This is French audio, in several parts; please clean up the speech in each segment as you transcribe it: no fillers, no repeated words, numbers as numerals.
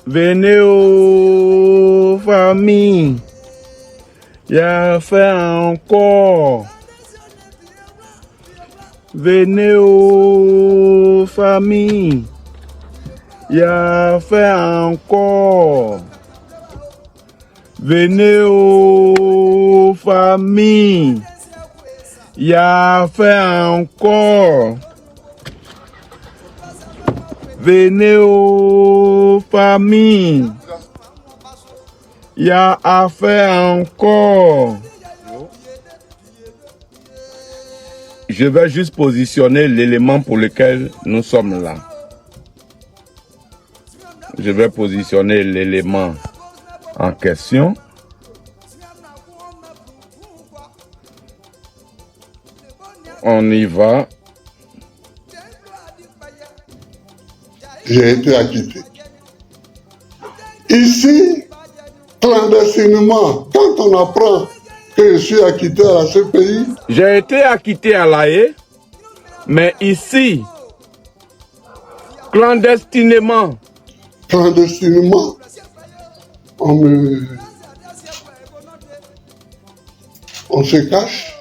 Venez aux familles, il y a fait encore. Venez aux familles, il y a fait encore. Venez aux familles, il y a fait encore. Venez aux familles, il y a à faire encore. Je vais juste positionner l'élément pour lequel nous sommes là. Je vais positionner l'élément en question. On y va. J'ai été acquitté. Ici, clandestinement, quand on apprend que je suis acquitté à la CPI... J'ai été acquitté à La Haye, mais ici, clandestinement, on se cache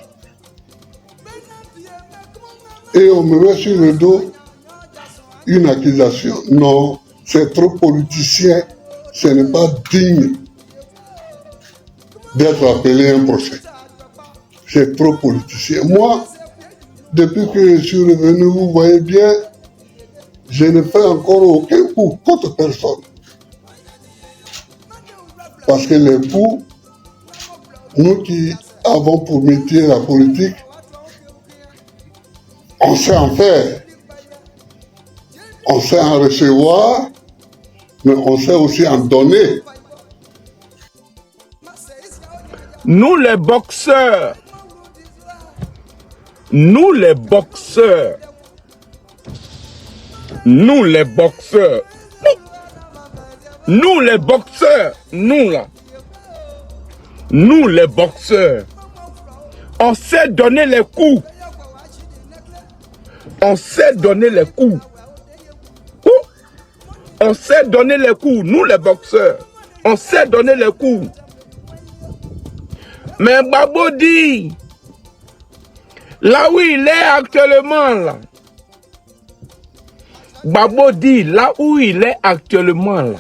et on me met sur le dos une accusation. Non, c'est trop politicien, ce n'est pas digne d'être appelé un procès. C'est trop politicien. Moi, depuis que je suis revenu, vous voyez bien, je ne fais encore aucun coup contre personne. Parce que les coups, nous qui avons pour métier la politique, on sait en faire. On sait en recevoir, mais on sait aussi en donner. nous les boxeurs, nous les boxeurs, nous les boxeurs, nous les boxeurs, nous là, nous les boxeurs, on sait donner les coups. On sait donner les coups. On sait donner les coups, nous les boxeurs. On sait donner les coups. Mais Gbagbo dit, là où il est actuellement, là, Gbagbo dit, là où il est actuellement, là,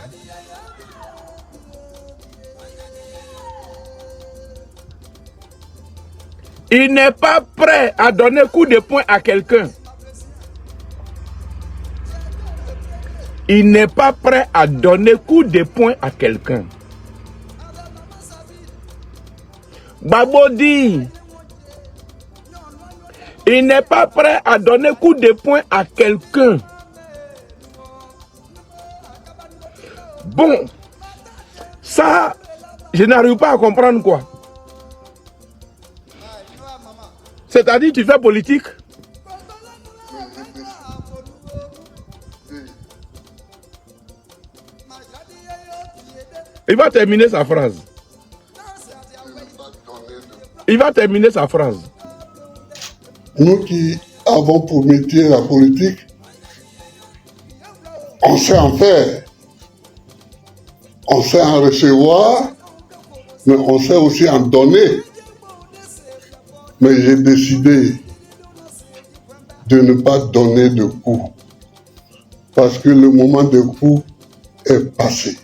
il n'est pas prêt à donner coup de poing à quelqu'un. Il n'est pas prêt à donner coup de poing à quelqu'un. Gbagbo dit, il n'est pas prêt à donner coup de poing à quelqu'un. Bon, ça, je n'arrive pas à comprendre quoi. C'est-à-dire, tu fais politique? Il va terminer sa phrase. Il va terminer sa phrase. Nous qui avons pour métier la politique, on sait en faire. On sait en recevoir, mais on sait aussi en donner. Mais j'ai décidé de ne pas donner de coups. Parce que le moment de coups est passé.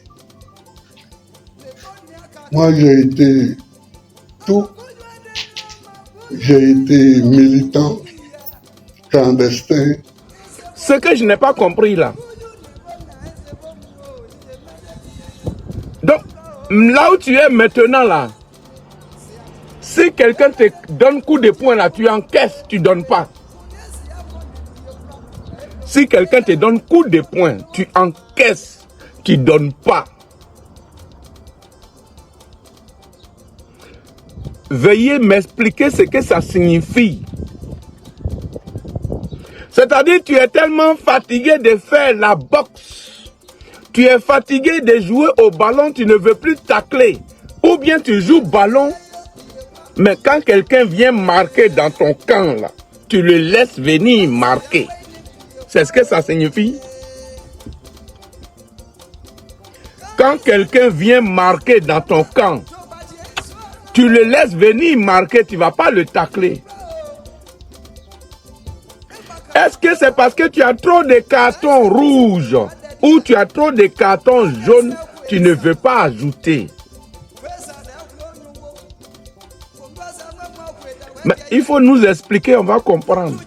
Moi, j'ai été tout. J'ai été militant, clandestin. Ce que je n'ai pas compris là. Donc, là où tu es maintenant là, si quelqu'un te donne coup de poing là, tu encaisses, tu ne donnes pas. Si quelqu'un te donne coup de poing, tu encaisses, tu ne donnes pas. Veuillez m'expliquer ce que ça signifie. C'est-à-dire, tu es tellement fatigué de faire la boxe. Tu es fatigué de jouer au ballon, tu ne veux plus tacler. Ou bien tu joues ballon, mais quand quelqu'un vient marquer dans ton camp, là, tu le laisses venir marquer. C'est ce que ça signifie. Quand quelqu'un vient marquer dans ton camp, tu le laisses venir marquer, tu ne vas pas le tacler. Est-ce que c'est parce que tu as trop de cartons rouges ou tu as trop de cartons jaunes, tu ne veux pas ajouter? Mais il faut nous expliquer, on va comprendre.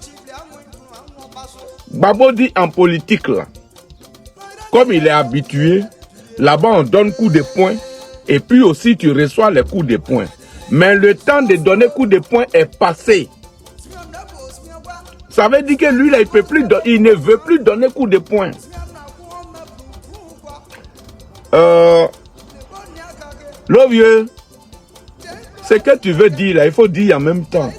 Gbagbo dit en politique, là, comme il est habitué, là-bas on donne coup de poing et puis aussi tu reçois les coups de poing. Mais le temps de donner coup de poing est passé. Ça veut dire que lui, là, il ne veut plus donner coup de poing. Le vieux, ce que tu veux dire, là, il faut dire en même temps.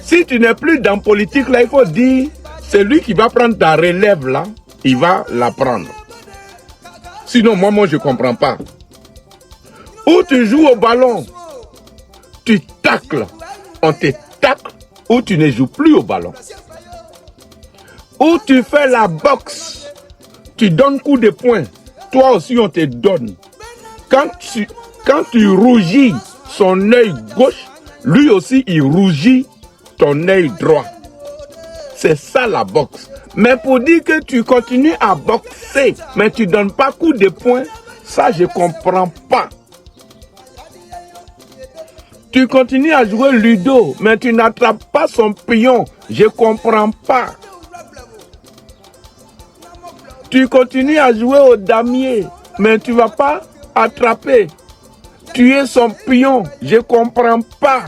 Si tu n'es plus dans politique, là, il faut dire, c'est lui qui va prendre ta relève, là, il va la prendre. Sinon, moi, je ne comprends pas. Ou tu joues au ballon, tu tacles, on te tacle, ou tu ne joues plus au ballon. Ou tu fais la boxe, tu donnes coup de poing, toi aussi on te donne. Quand tu rougis son œil gauche, lui aussi il rougit ton œil droit. C'est ça la boxe. Mais pour dire que tu continues à boxer, mais tu ne donnes pas coup de poing, ça je ne comprends pas. Tu continues à jouer Ludo, mais tu n'attrapes pas son pion. Je ne comprends pas. Tu continues à jouer au damier, mais tu ne vas pas attraper. Tuer son pion. Je ne comprends pas.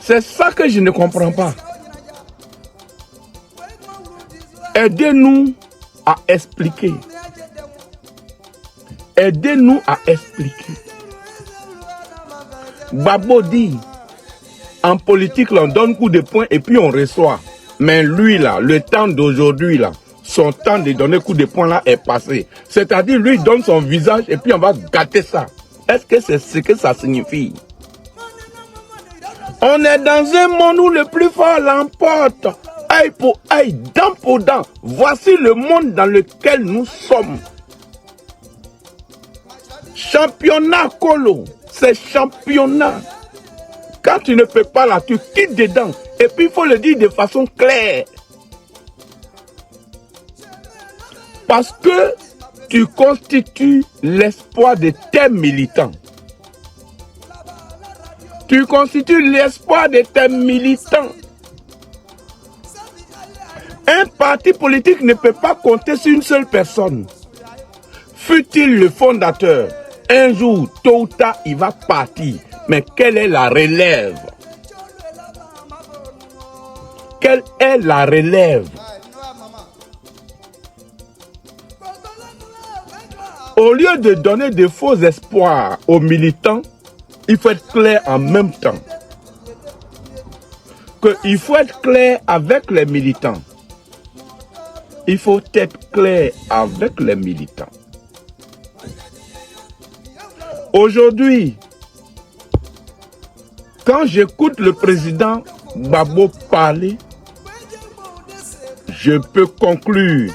C'est ça que je ne comprends pas. Aidez-nous à expliquer. Aidez-nous à expliquer. Gbagbo dit, en politique, là, on donne coup de poing et puis on reçoit. Mais lui, là, le temps d'aujourd'hui, là, son temps de donner coup de poing, là, est passé. C'est-à-dire, lui, il donne son visage et puis on va gâter ça. Est-ce que c'est ce que ça signifie? On est dans un monde où le plus fort l'emporte. Œil pour œil, dent pour dent. Voici le monde dans lequel nous sommes. Championnat Kolo, c'est championnat. Quand tu ne peux pas là, tu quittes dedans. Et puis il faut le dire de façon claire. Parce que tu constitues l'espoir de tes militants. Tu constitues l'espoir de tes militants. Un parti politique ne peut pas compter sur une seule personne. Fût-il le fondateur, un jour, tôt ou tard, il va partir. Mais quelle est la relève? Quelle est la relève? Au lieu de donner de faux espoirs aux militants, il faut être clair en même temps. Il faut être clair avec les militants. Il faut être clair avec les militants. Aujourd'hui, quand j'écoute le président Gbagbo parler, je peux conclure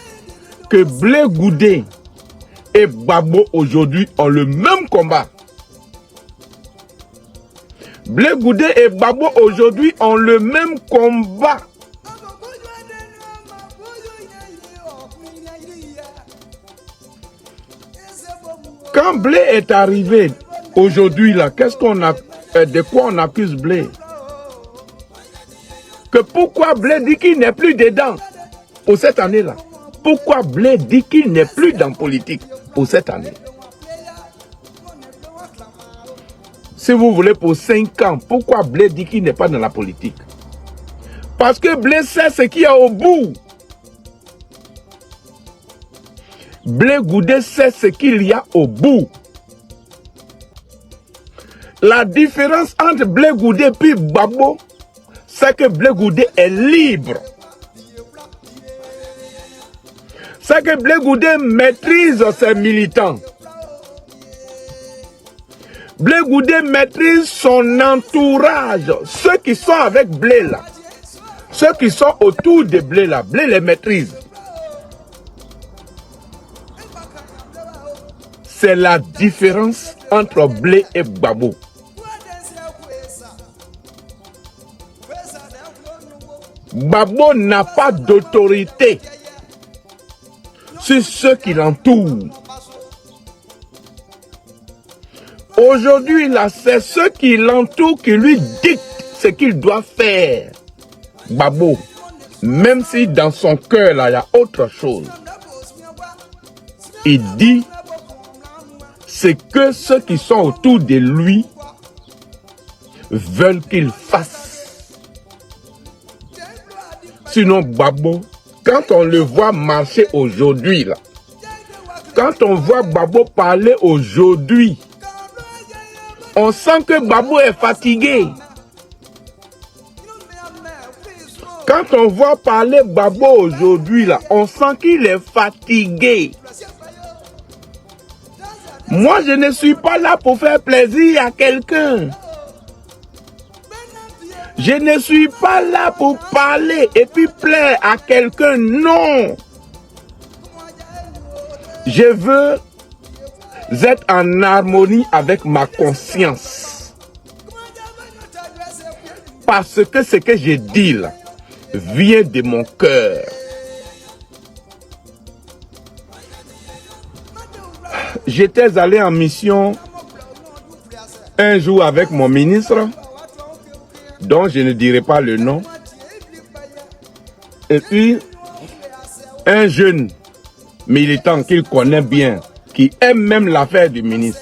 que Blé Goudé et Gbagbo aujourd'hui ont le même combat. Blé Goudé et Gbagbo aujourd'hui ont le même combat. Quand Blé est arrivé aujourd'hui là, qu'est-ce qu'on a, de quoi on accuse Blé? Que pourquoi Blé dit qu'il n'est plus dedans pour cette année-là? Pourquoi Blé dit qu'il n'est plus dans politique pour cette année? Si vous voulez pour 5 ans, pourquoi Blé dit qu'il n'est pas dans la politique? Parce que Blé sait ce qu'il y a au bout. Blé Goudé sait ce qu'il y a au bout. La différence entre Blé Goudé et puis Gbagbo, c'est que Blé Goudé est libre. C'est que Blé Goudé maîtrise ses militants. Blé Goudé maîtrise son entourage. Ceux qui sont avec Blé là, ceux qui sont autour de Blé là, Blé les maîtrise. C'est la différence entre Blé et Gbagbo. Gbagbo n'a pas d'autorité sur ceux qui l'entourent. Aujourd'hui, là, c'est ceux qui l'entourent qui lui dictent ce qu'il doit faire. Gbagbo, même si dans son cœur, là, il y a autre chose. Il dit, c'est que ceux qui sont autour de lui veulent qu'il fasse. Sinon, Gbagbo, quand on le voit marcher aujourd'hui, là, quand on voit Gbagbo parler aujourd'hui, on sent que Gbagbo est fatigué. Quand on voit parler Gbagbo aujourd'hui, là, on sent qu'il est fatigué. Moi, je ne suis pas là pour faire plaisir à quelqu'un. Je ne suis pas là pour parler et puis plaire à quelqu'un, non. Je veux être en harmonie avec ma conscience. Parce que ce que je dis là vient de mon cœur. J'étais allé en mission un jour avec mon ministre, dont je ne dirai pas le nom, et puis un jeune militant qu'il connaît bien, qui aime même l'affaire du ministre.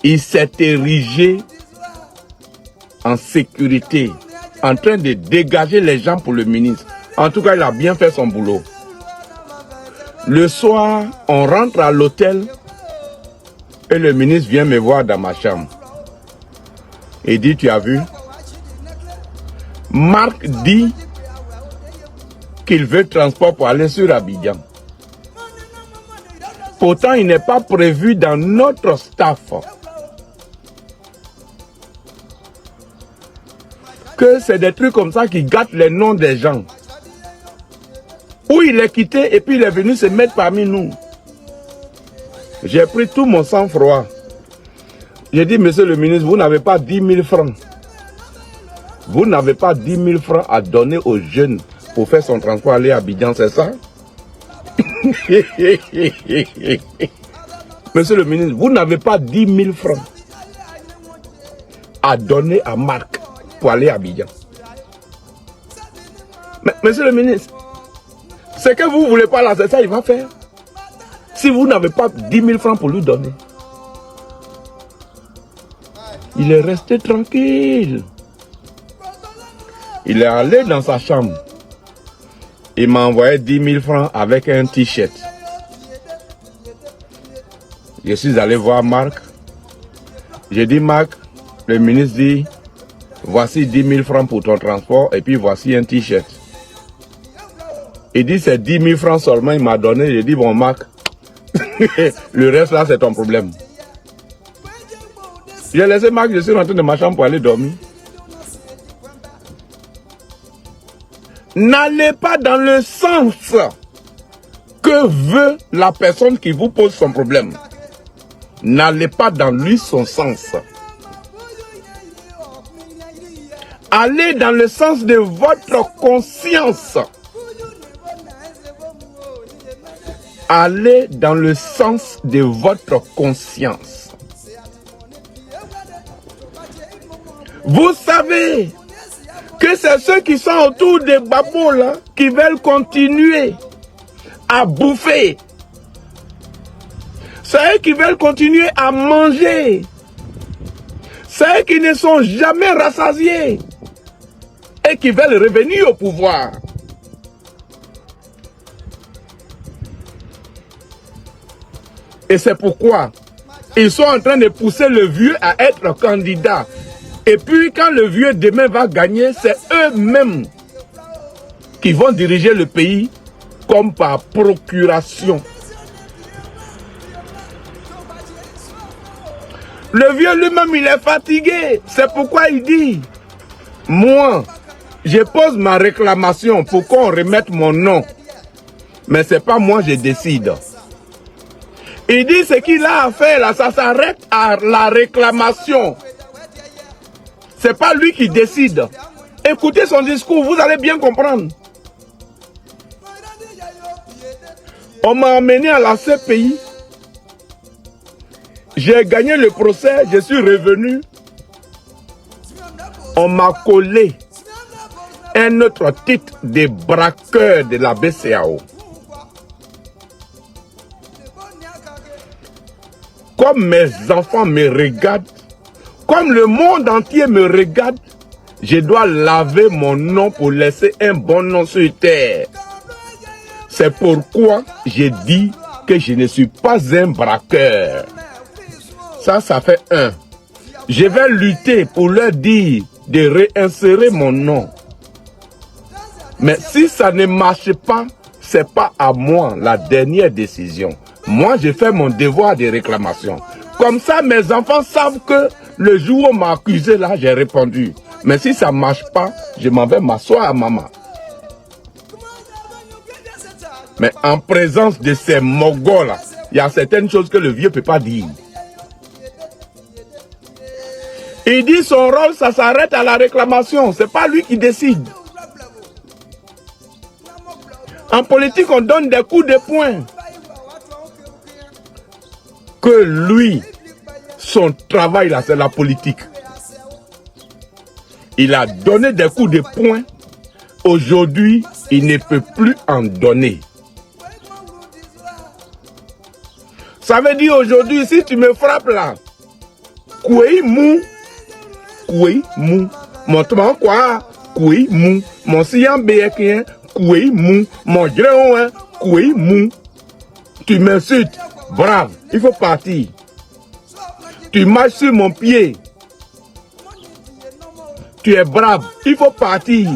Il s'est érigé en sécurité, en train de dégager les gens pour le ministre. En tout cas, il a bien fait son boulot. Le soir, on rentre à l'hôtel et le ministre vient me voir dans ma chambre. Il dit, tu as vu? Marc dit qu'il veut transport pour aller sur Abidjan. Pourtant, il n'est pas prévu dans notre staff que c'est des trucs comme ça qui gâtent les noms des gens. Où il est quitté et puis il est venu se mettre parmi nous. J'ai pris tout mon sang-froid. J'ai dit, monsieur le ministre, vous n'avez pas 10 000 francs. Vous n'avez pas 10 000 francs à donner aux jeunes pour faire son transport aller à Abidjan, c'est ça? Monsieur le ministre, vous n'avez pas 10 000 francs à donner à Marc pour aller à Abidjan. Mais, monsieur le ministre, ce que vous ne voulez pas là, c'est ça, il va faire. Si vous n'avez pas 10 000 francs pour lui donner. Il est resté tranquille. Il est allé dans sa chambre. Il m'a envoyé 10 000 francs avec un t-shirt. Je suis allé voir Marc. J'ai dit, Marc, le ministre dit, voici 10 000 francs pour ton transport et puis voici un t-shirt. Il dit, c'est 10 000 francs seulement, il m'a donné. J'ai dit, bon Marc, le reste là, c'est ton problème. J'ai laissé Marc, je suis rentré dans ma chambre pour aller dormir. N'allez pas dans le sens que veut la personne qui vous pose son problème. N'allez pas dans lui son sens. Allez dans le sens de votre conscience. Allez dans le sens de votre conscience. Vous savez que c'est ceux qui sont autour des babos là qui veulent continuer à bouffer. C'est eux qui veulent continuer à manger. C'est eux qui ne sont jamais rassasiés et qui veulent revenir au pouvoir. Et c'est pourquoi ils sont en train de pousser le vieux à être candidat. Et puis quand le vieux demain va gagner, c'est eux-mêmes qui vont diriger le pays comme par procuration. Le vieux lui-même, il est fatigué. C'est pourquoi il dit, moi, je pose ma réclamation pour qu'on remette mon nom. Mais ce n'est pas moi, je décide. Il dit ce qu'il a à faire là, ça s'arrête à la réclamation. Ce n'est pas lui qui décide. Écoutez son discours, vous allez bien comprendre. On m'a amené à la CPI. J'ai gagné le procès, je suis revenu. On m'a collé un autre titre de braqueur de la BCAO. Comme mes enfants me regardent, comme le monde entier me regarde, je dois laver mon nom pour laisser un bon nom sur terre. C'est pourquoi j'ai dit que je ne suis pas un braqueur. Ça fait un. Je vais lutter pour leur dire de réinsérer mon nom. Mais si ça ne marche pas, ce n'est pas à moi la dernière décision. Moi, j'ai fait mon devoir de réclamation. Comme ça, mes enfants savent que le jour où on m'a accusé, là, j'ai répondu. Mais si ça ne marche pas, je m'en vais m'asseoir à maman. Mais en présence de ces mogols-là, il y a certaines choses que le vieux ne peut pas dire. Il dit son rôle, ça s'arrête à la réclamation. Ce n'est pas lui qui décide. En politique, on donne des coups de poing. Que lui, son travail là, c'est la politique. Il a donné des coups de poing. Aujourd'hui, il ne peut plus en donner. Ça veut dire aujourd'hui, si tu me frappes là, koué mou, mon toman quoi, koué mou, mon siyan béekien, koué mou, mon gréon, koué mou. Tu m'insultes, brave, il faut partir. Tu marches sur mon pied. Tu es brave, il faut partir.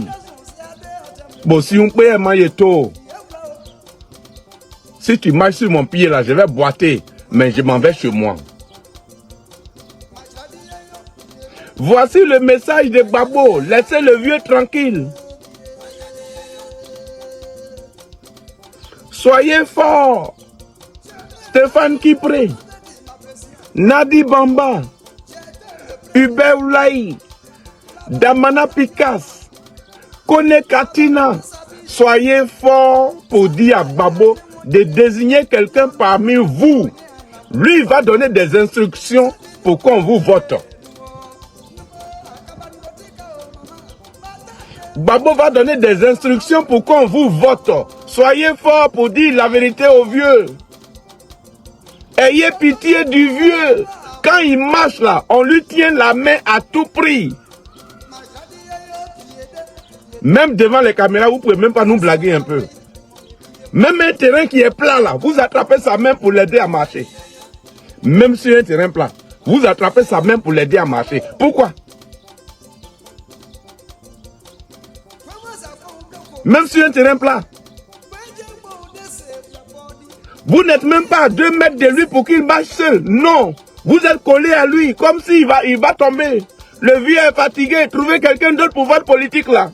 Bon, si on peut manger tôt. Si tu marches sur mon pied là, je vais boiter, mais je m'en vais chez moi. Voici le message de Gbagbo. Laissez le vieux tranquille. Soyez forts. Stéphane Kipré, Nadi Bamba, Hubert Oulaï, Damana Pikas, Kone Katina. Soyez forts pour dire à Gbagbo de désigner quelqu'un parmi vous. Lui, il va donner des instructions pour qu'on vous vote. Gbagbo va donner des instructions pour qu'on vous vote. Soyez forts pour dire la vérité aux vieux. Ayez pitié du vieux. Quand il marche là, on lui tient la main à tout prix. Même devant les caméras, vous ne pouvez même pas nous blaguer un peu. Même un terrain qui est plat là, vous attrapez sa main pour l'aider à marcher. Même sur un terrain plat, vous attrapez sa main pour l'aider à marcher. Pourquoi? Même sur un terrain plat. Vous n'êtes même pas à 2 mètres de lui pour qu'il marche seul. Non. Vous êtes collé à lui comme s'il va tomber. Le vieux est fatigué. Trouvez quelqu'un d'autre pour votre politique là.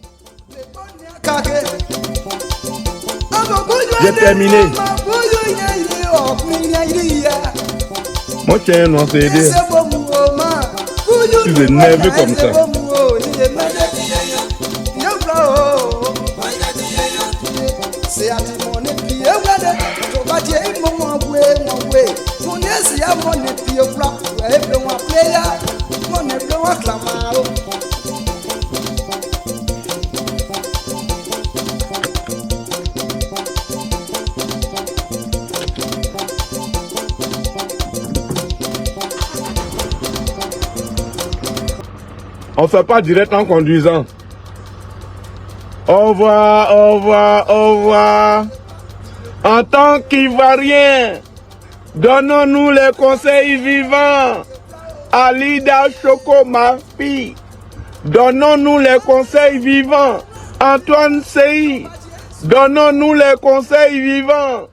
J'ai terminé. Moi, tiens, non, c'est aidé. Tu es nerveux comme ça. On ne fait pas direct en conduisant. Au revoir, au revoir, au revoir. En tant qu'Ivoiriens, donnons-nous les conseils vivants. Alida Choco, ma fille. Donnons-nous les conseils vivants. Antoine Sey, donnons-nous les conseils vivants.